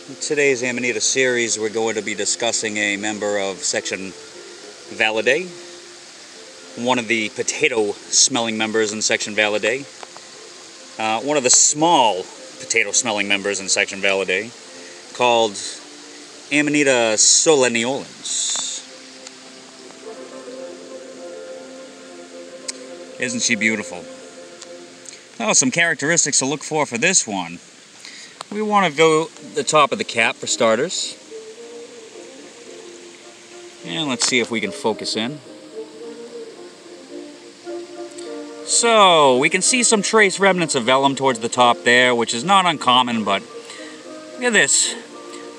In today's Amanita series, we're going to be discussing a member of section Validae, one of the potato-smelling members in section Validae, one of the small potato-smelling members in section Validae, called Amanita solaniolens. Isn't she beautiful? Now, some characteristics to look for this one. We want to go the top of the cap for starters. And let's see if we can focus in. So, we can see some trace remnants of vellum towards the top there, which is not uncommon, but look at this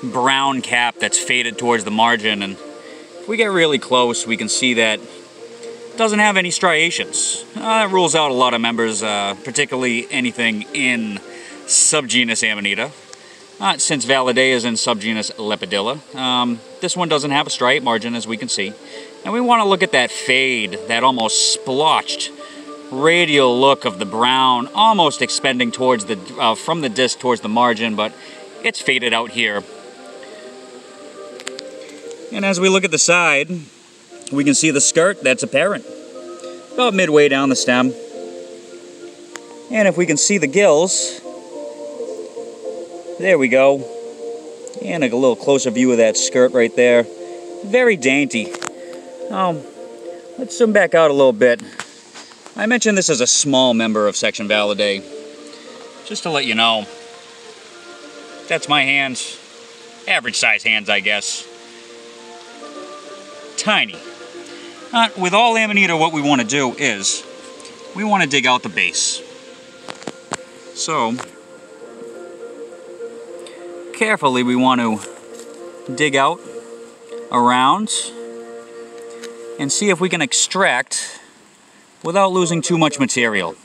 brown cap that's faded towards the margin, and if we get really close, we can see that it doesn't have any striations. That rules out a lot of members, particularly anything in subgenus Amanita. Since Validae is in subgenus Lepidilla, this one doesn't have a striate margin, as we can see. And we want to look at that fade, that almost splotched radial look of the brown, almost expending towards the from the disc towards the margin, but it's faded out here. And as we look at the side, we can see the skirt that's apparent, about midway down the stem. And if we can see the gills, there we go. And a little closer view of that skirt right there. Very dainty. Let's zoom back out a little bit. I mentioned this as a small member of section Validae. Just to let you know. That's my hands. Average size hands, I guess. Tiny. With all Amanita, what we want to do is we want to dig out the base. So, carefully we want to dig out around and see if we can extract without losing too much material.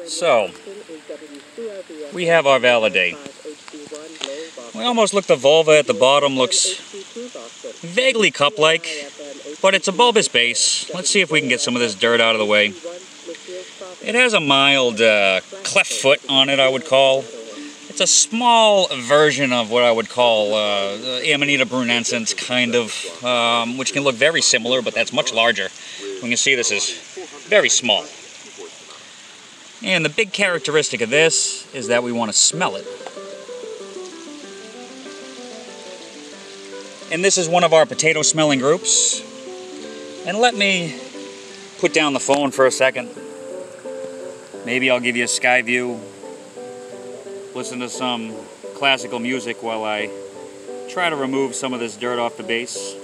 So, we have our Validae. We almost look, the vulva at the bottom looks vaguely cup-like, but it's a bulbous base. Let's see if we can get some of this dirt out of the way. It has a mild cleft foot on it, I would call. It's a small version of what I would call Amanita brunnescens, kind of, which can look very similar, but that's much larger. We can see this is very small. And the big characteristic of this is that we want to smell it. And this is one of our potato smelling groups. And let me put down the phone for a second. Maybe I'll give you a sky view. Listen to some classical music while I try to remove some of this dirt off the base.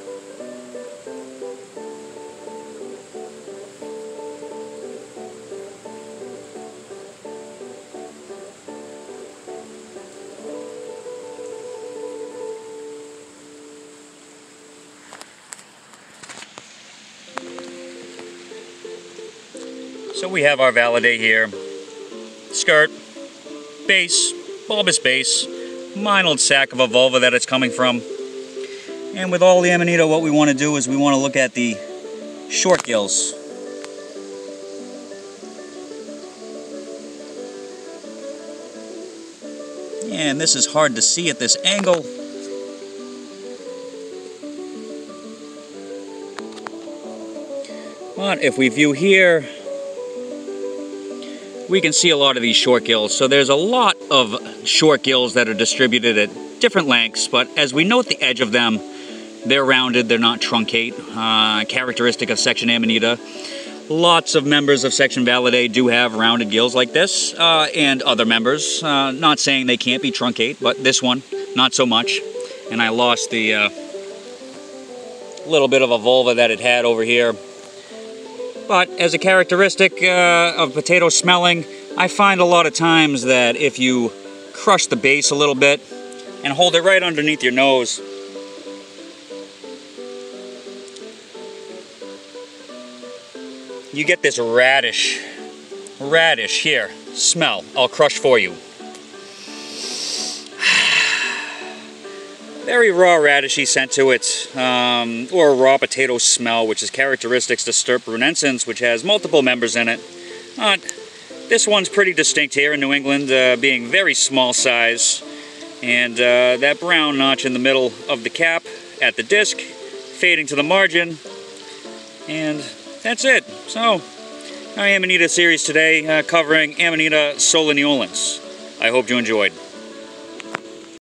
So we have our Validae here. Skirt, base, bulbous base, mild sac of a vulva that it's coming from. And with all the Amanita, what we want to do is we want to look at the short gills. And this is hard to see at this angle. But if we view here, we can see a lot of these short gills. So there's a lot of short gills that are distributed at different lengths, but as we note the edge of them, they're rounded, they're not truncate, characteristic of section Amanita. Lots of members of section Validae do have rounded gills like this, and other members. Not saying they can't be truncate, but this one, not so much. And I lost the little bit of a vulva that it had over here. But as a characteristic of potato smelling, I find a lot of times that if you crush the base a little bit and hold it right underneath your nose, you get this radish here smell. I'll crush for you. very raw radishy scent to it, or a raw potato smell, which is characteristics to Stirp brunensis, which has multiple members in it. This one's pretty distinct here in New England, being very small size, and that brown notch in the middle of the cap at the disc, fading to the margin, and that's it. So, our Amanita series today, covering Amanita solaniolens. I hope you enjoyed.